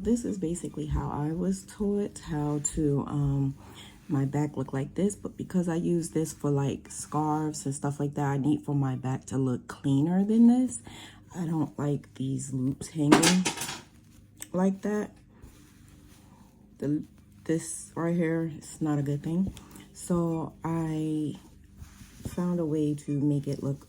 this is basically how I was taught how to my back look like this, but because I use this for like scarves and stuff like that, I need for my back to look cleaner than this. I don't like these loops hanging like that. This right here is not a good thing. So I found a way to make it look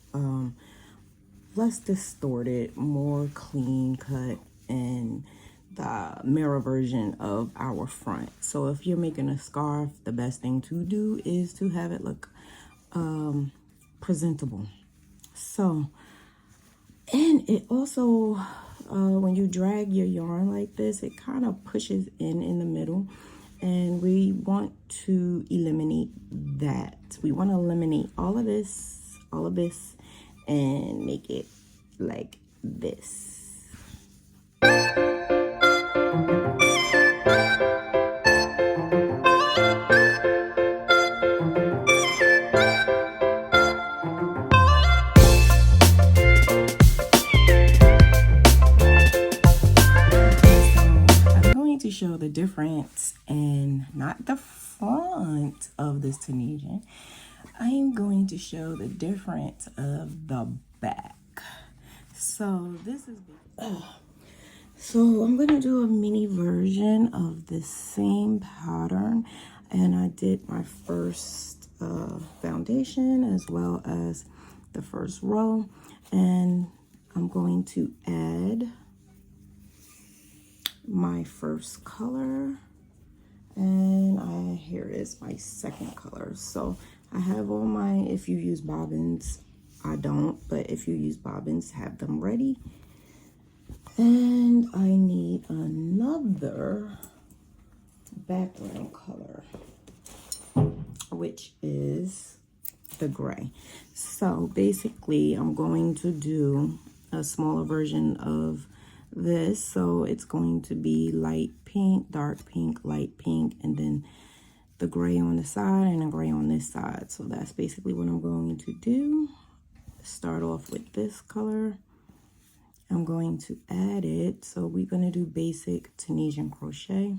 less distorted, more clean cut, and the mirror version of our front. So if you're making a scarf, the best thing to do is to have it look presentable. So, and it also, when you drag your yarn like this, it kind of pushes in the middle, and we want to eliminate that. We want to eliminate all of this, and make it like this. To show the difference, and not the front of this Tunisian, I am going to show the difference of the back. So this is so I'm going to do a mini version of the same pattern, and I did my first foundation as well as the first row, and I'm going to add my first color, and here is my second color. So I have all my, if you use bobbins, I don't, but if you use bobbins, have them ready. And I need another background color, which is the gray. So basically I'm going to do a smaller version of this, so it's going to be light pink, dark pink, light pink, and then the gray on the side and the gray on this side. So that's basically what I'm going to do. Start off with this color. I'm going to add it. So we're going to do basic Tunisian crochet.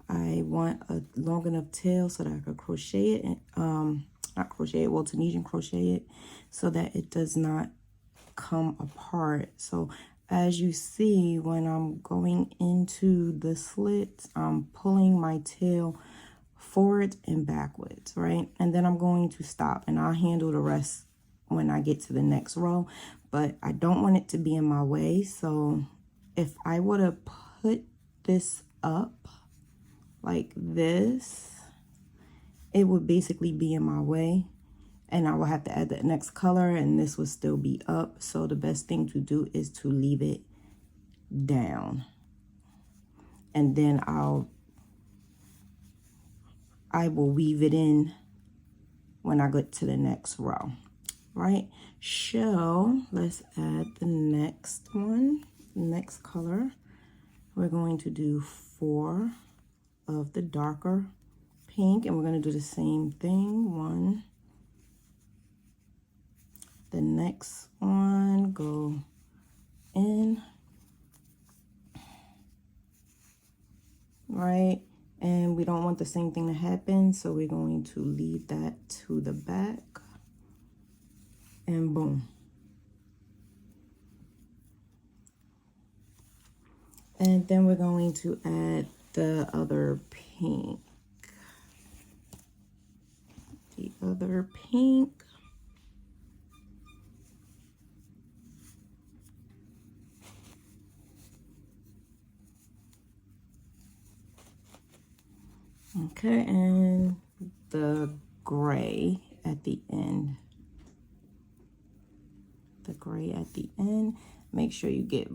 I want a long enough tail so that I could crochet it, not crochet it, well, Tunisian crochet it, so that it does not come apart. So as you see, when I'm going into the slits, I'm pulling my tail forward and backwards, right? And then I'm going to stop, and I'll handle the rest when I get to the next row. But I don't want it to be in my way. So if I were to put this up like this, it would basically be in my way, and I will have to add the next color, and this will still be up. So the best thing to do is to leave it down, and then I will weave it in when I get to the next row, right? So let's add the next one, next color. We're going to do 4 of the darker pink, and we're going to do the same thing. 1. The next one, go in, right? And we don't want the same thing to happen, so we're going to leave that to the back, and boom. And then we're going to add the other pink. The other pink. Okay, and the gray at the end. The gray at the end. Make sure you get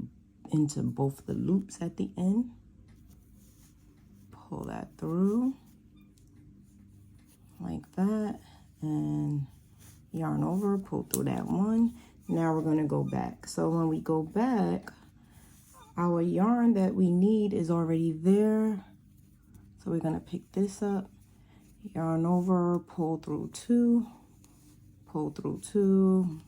into both the loops at the end. Pull that through like that, and yarn over, pull through that one. Now we're going to go back. So when we go back, our yarn that we need is already there. So we're going to pick this up, yarn over, pull through 2, pull through 2,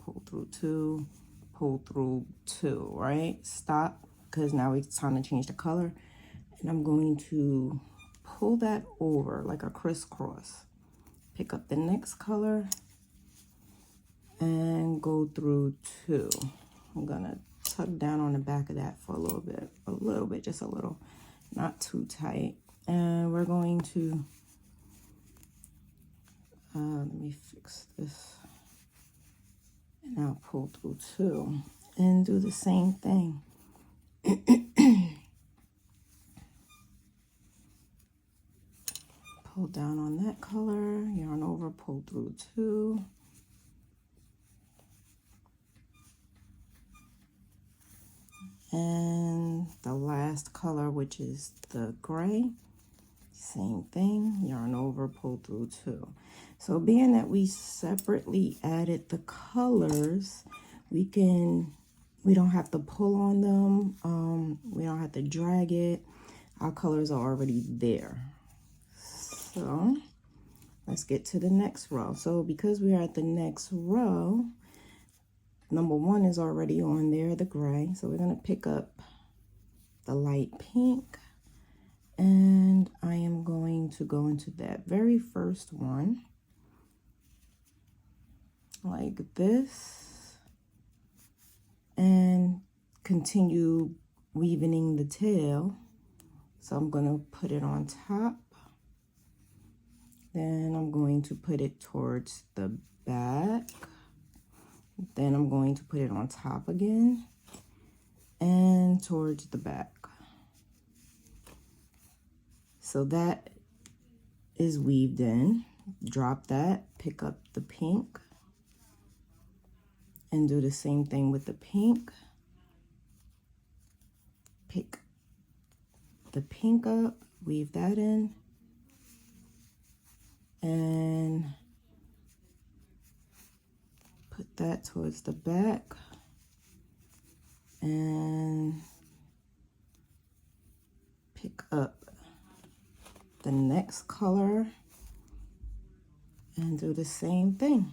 pull through 2, pull through 2, right? Stop, because now it's time to change the color. And I'm going to pull that over like a crisscross. Pick up the next color and go through 2. I'm gonna tug down on the back of that for a little bit, just a little, not too tight. And we're going to, let me fix this. And I'll pull through 2 and do the same thing. Pull down on that color, yarn over, pull through 2. And the last color, which is the gray, same thing, yarn over, pull through 2. So being that we separately added the colors, we don't have to pull on them, we don't have to drag it. Our colors are already there. So let's get to the next row. So because we are at the next row, number 1 is already on there, the gray. So we're going to pick up the light pink, and I am going to go into that very first one like this and continue weaving the tail. So I'm going to put it on top, then I'm going to put it towards the back. Then I'm going to put it on top again and towards the back. So that is weaved in. Drop that, pick up the pink, and do the same thing with the pink. Pick the pink up, weave that in, and put that towards the back, and pick up the next color and do the same thing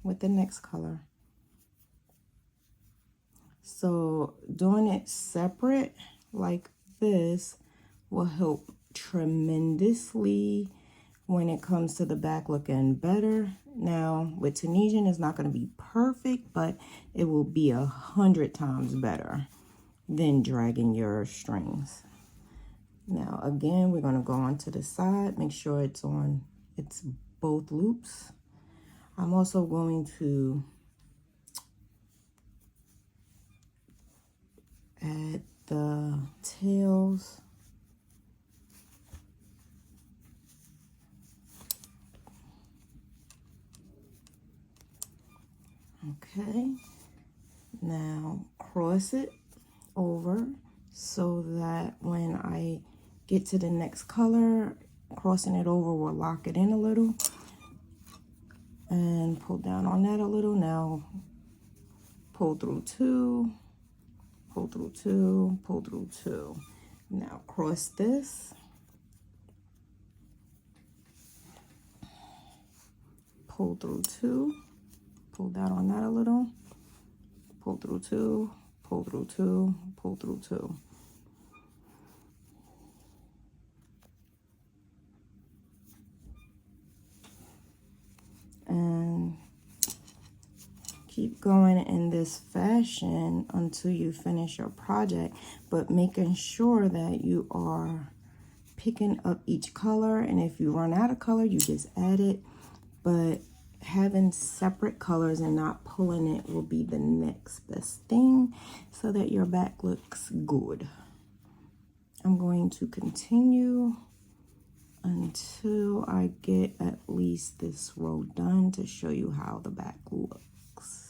with the next color. So doing it separate like this will help tremendously when it comes to the back looking better. Now with Tunisian, it's not going to be perfect, but it will be 100 times better than dragging your strings. Now again, we're going to go on to the side, make sure it's both loops. I'm also going to add the tails. Okay, now cross it over so that when I get to the next color, crossing it over will lock it in a little, and pull down on that a little. Now pull through 2, pull through 2, pull through 2. Now cross this, pull through 2, pull down on that a little, pull through 2, pull through 2, pull through 2. And keep going in this fashion until you finish your project, but making sure that you are picking up each color, and if you run out of color, you just add it. But having separate colors and not pulling it will be the next best thing so that your back looks good. I'm going to continue until I get at least this row done to show you how the back looks.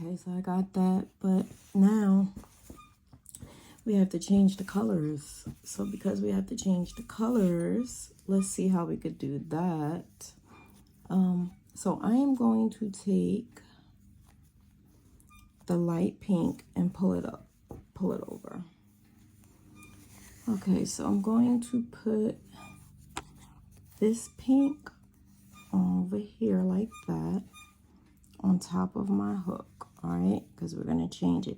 Okay, so I got that, but now we have to change the colors. So because we have to change the colors, let's see how we could do that. So I am going to take the light pink and pull it over. Okay, so I'm going to put this pink over here like that on top of my hook, all right, because we're going to change it.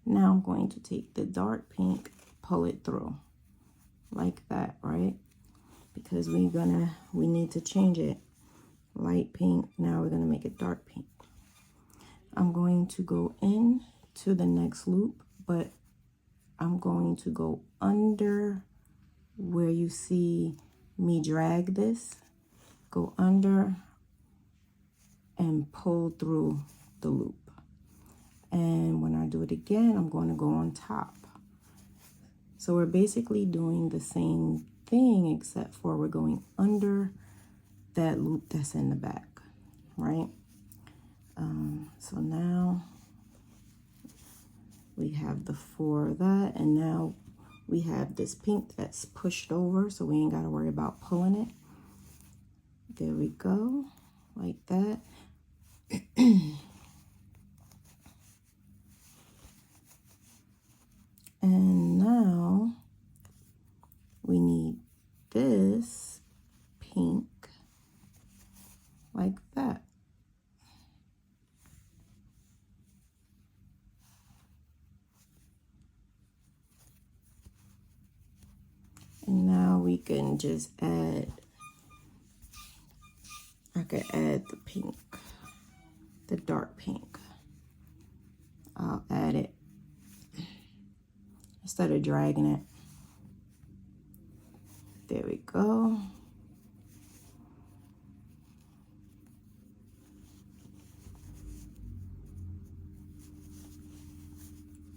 Now I'm going to take the dark pink, pull it through like that, right? Because we need to change it. Light pink, now we're going to make it dark pink. I'm going to go in to the next loop, but I'm going to go under where you see me drag this, go under and pull through the loop. And when I do it again, I'm going to go on top. So we're basically doing the same thing, except for we're going under that loop that's in the back, right? So now we have the 4 of that, and now we have this pink that's pushed over, so we ain't got to worry about pulling it. There we go, like that. And now we need this pink like that. And now we can just add, I could add the pink, the dark pink. I'll add it instead of dragging it. There we go.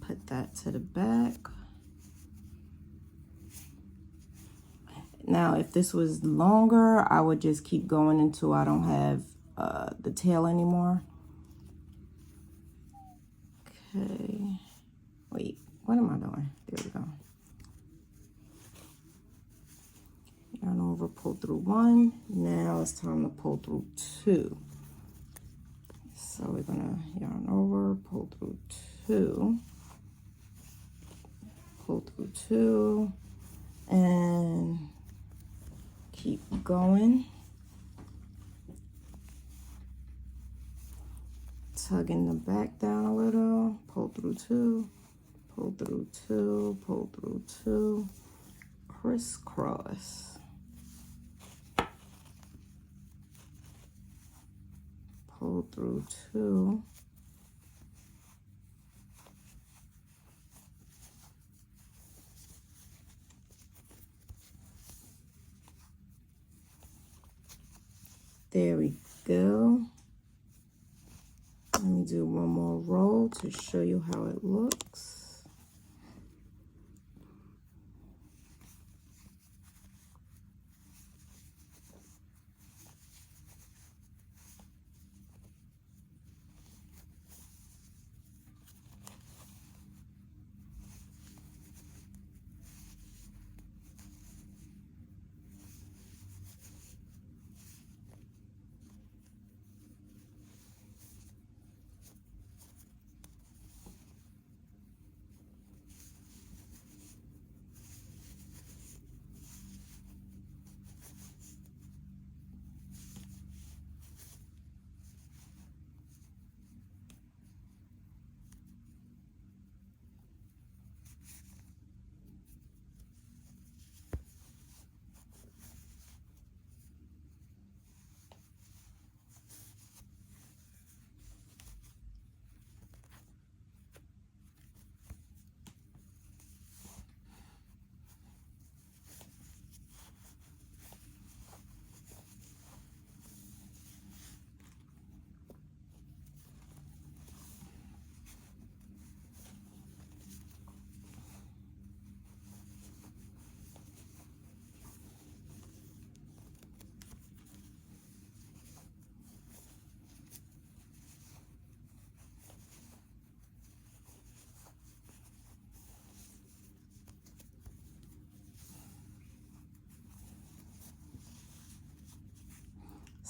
Put that to the back. Now, if this was longer, I would just keep going until I don't have the tail anymore. Okay. Wait, what am I doing? There we go. Yarn over, pull through 1. Now it's time to pull through 2. So we're gonna yarn over, pull through 2. Pull through 2. And keep going. Tugging the back down a little. Pull through 2. Pull through 2. Pull through 2. Crisscross. Pull through 2. There we go. Let me do one more roll to show you how it looks.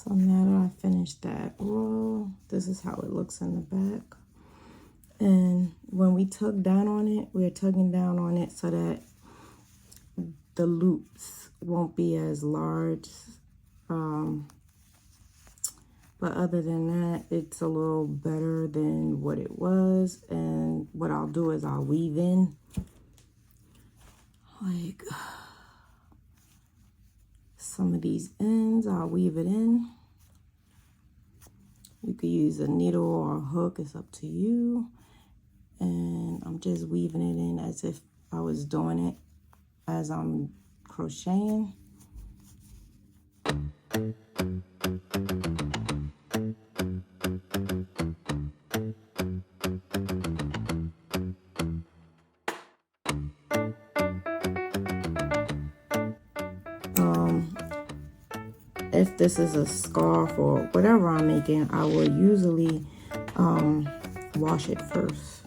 So now that I finished that row, this is how it looks in the back. And when we tug down on it, we're tugging down on it so that the loops won't be as large. But other than that, it's a little better than what it was. And what I'll do is I'll weave in like some of these ends. I'll weave it in. You could use a needle or a hook, it's up to you. And I'm just weaving it in as if I was doing it as I'm crocheting. If this is a scarf or whatever I'm making, I will usually wash it first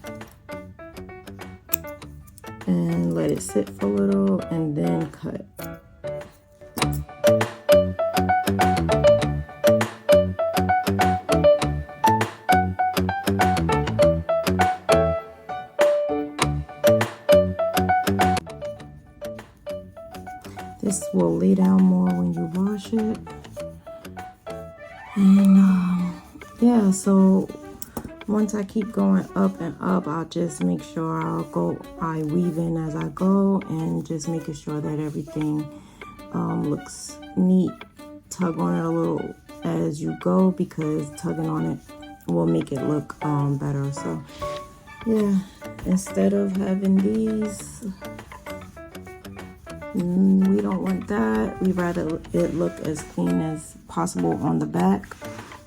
and let it sit for a little and then cut. This will lay down more when you wash it. And yeah, so once I keep going up and up, I'll just make sure I weave in as I go, and just making sure that everything looks neat. Tug on it a little as you go, because tugging on it will make it look better. So yeah, instead of having these, we don't want that. We rather it look as clean as possible on the back.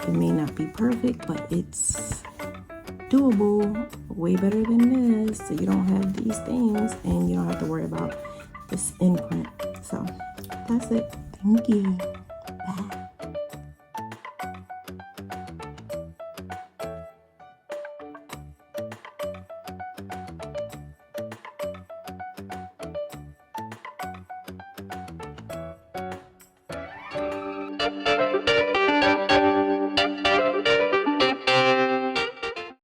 It may not be perfect, but it's doable. Way better than this. So you don't have these things and you don't have to worry about this imprint. So that's it. Thank you.